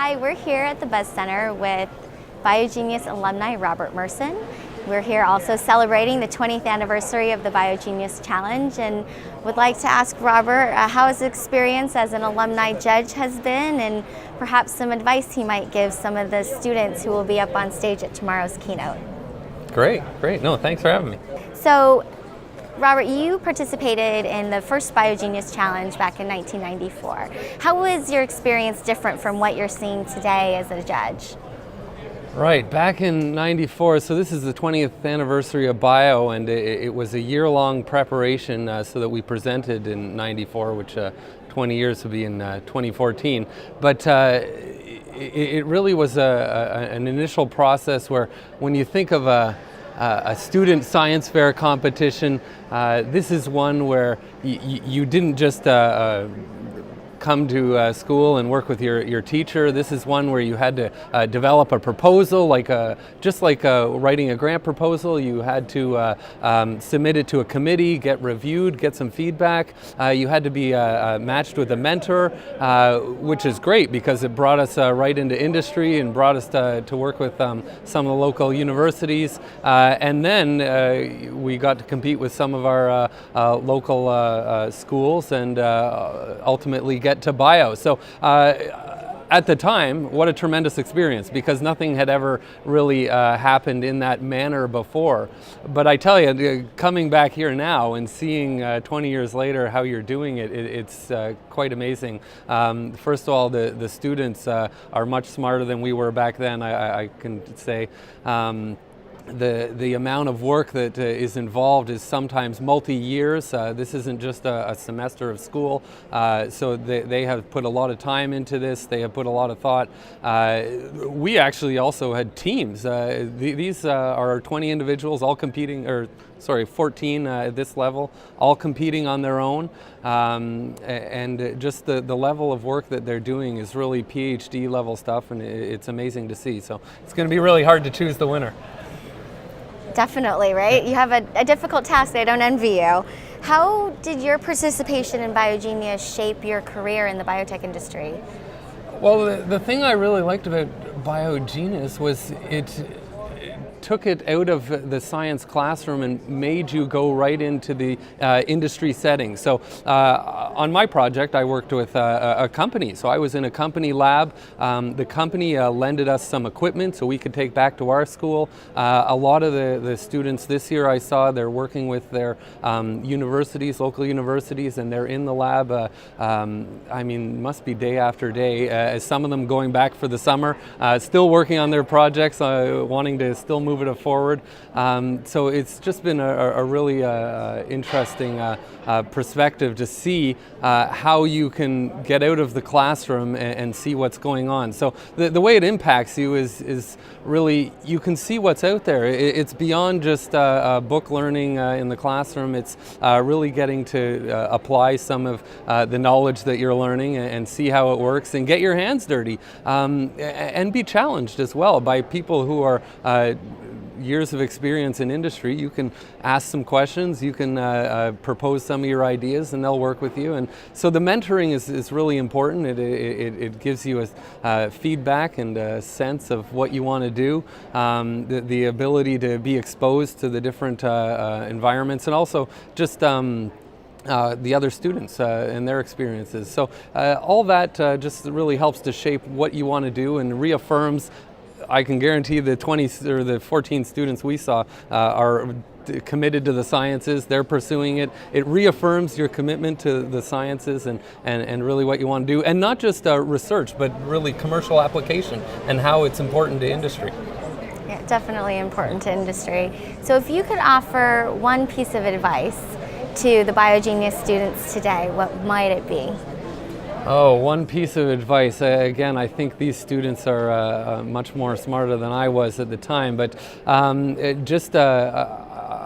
Hi, we're here at the Buzz Center with BioGENeius alumni Robert Merson. We're here also celebrating the 20th anniversary of the BioGENeius Challenge, and would like to ask Robert how his experience as an alumni judge has been, and perhaps some advice he might give some of the students who will be up on stage at tomorrow's keynote. Great. No, thanks for having me. So, Robert, you participated in the first BioGENeius Challenge back in 1994. How was your experience different from what you're seeing today as a judge? Right, back in '94, so this is the 20th anniversary of Bio, and it was a year-long preparation so that we presented in '94, which 20 years will be in 2014. But it really was an initial process where, when you think of a student science fair competition, this is one where you didn't just come to school and work with your teacher. This is one where you had to develop a proposal, just like writing a grant proposal. You had to submit it to a committee, get reviewed, get some feedback. You had to be matched with a mentor, which is great because it brought us right into industry and brought us to work with some of the local universities. And then we got to compete with some of our local schools and ultimately get to Bio. So at the time, what a tremendous experience, because nothing had ever really happened in that manner before. But I tell you, coming back here now and seeing 20 years later how you're doing it, it's quite amazing. First of all, the students are much smarter than we were back then, I can say. The amount of work that is involved is sometimes multi-years. This isn't just a semester of school, so they have put a lot of time into this. They have put a lot of thought. We actually also had teams. These are 20 individuals all competing, 14 at this level, all competing on their own. And just the level of work that they're doing is really PhD level stuff, and it's amazing to see. So it's going to be really hard to choose the winner. Definitely, right? You have a difficult task. I don't envy you. How did your participation in BioGENeius shape your career in the biotech industry? Well, the thing I really liked about BioGENeius was it took it out of the science classroom and made you go right into the industry setting. So on my project, I worked with a company. So I was in a company lab. The company lended us some equipment so we could take back to our school. A lot of the students this year I saw, they're working with their universities, local universities, and they're in the lab, I mean, must be day after day. Some of them going back for the summer, still working on their projects, wanting to still move it forward. So it's just been a really interesting perspective to see how you can get out of the classroom and see what's going on. So the way it impacts you is really, you can see what's out there. It's beyond just book learning in the classroom. It's really getting to apply some of the knowledge that you're learning and see how it works and get your hands dirty and be challenged as well by people who are years of experience in industry. You can ask some questions, you can propose some of your ideas, and they'll work with you. And so the mentoring is really important. It gives you a feedback and a sense of what you want to do, the ability to be exposed to the different environments, and also just the other students and their experiences. So all that just really helps to shape what you want to do and reaffirms. I can guarantee the 20 or the 14 students we saw are committed to the sciences. They're pursuing it. It reaffirms your commitment to the sciences and really what you want to do, and not just research, but really commercial application and how it's important to industry. Yeah, definitely important to industry. So if you could offer one piece of advice to the BioGENeius students today, what might it be? Oh, one piece of advice. Again, I think these students are much more smarter than I was at the time, but just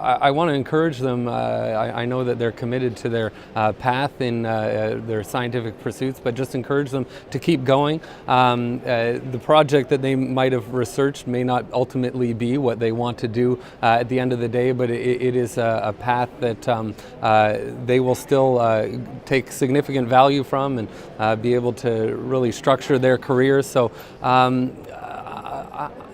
I want to encourage them. I know that they're committed to their path in their scientific pursuits, but just encourage them to keep going. The project that they might have researched may not ultimately be what they want to do at the end of the day, but it is a path that they will still take significant value from and be able to really structure their careers. So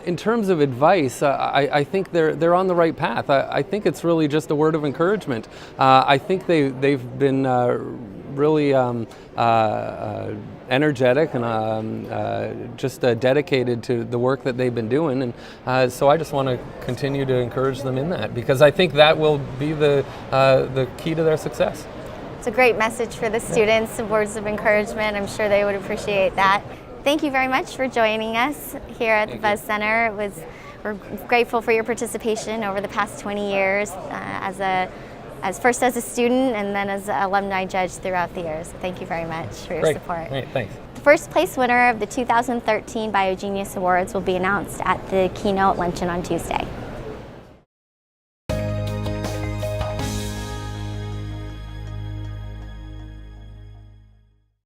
in terms of advice, I think they're on the right path. I think it's really just a word of encouragement. I think they've been really energetic and just dedicated to the work that they've been doing, and so I just want to continue to encourage them in that, because I think that will be the key to their success. It's a great message for the students, some words of encouragement. I'm sure they would appreciate that. Thank you very much for joining us here at the Buzz Center. We're grateful for your participation over the past 20 years first as a student and then as an alumni judge throughout the years. Thank you very much for your support. Great, thanks. The first place winner of the 2013 BioGENius Awards will be announced at the keynote luncheon on Tuesday.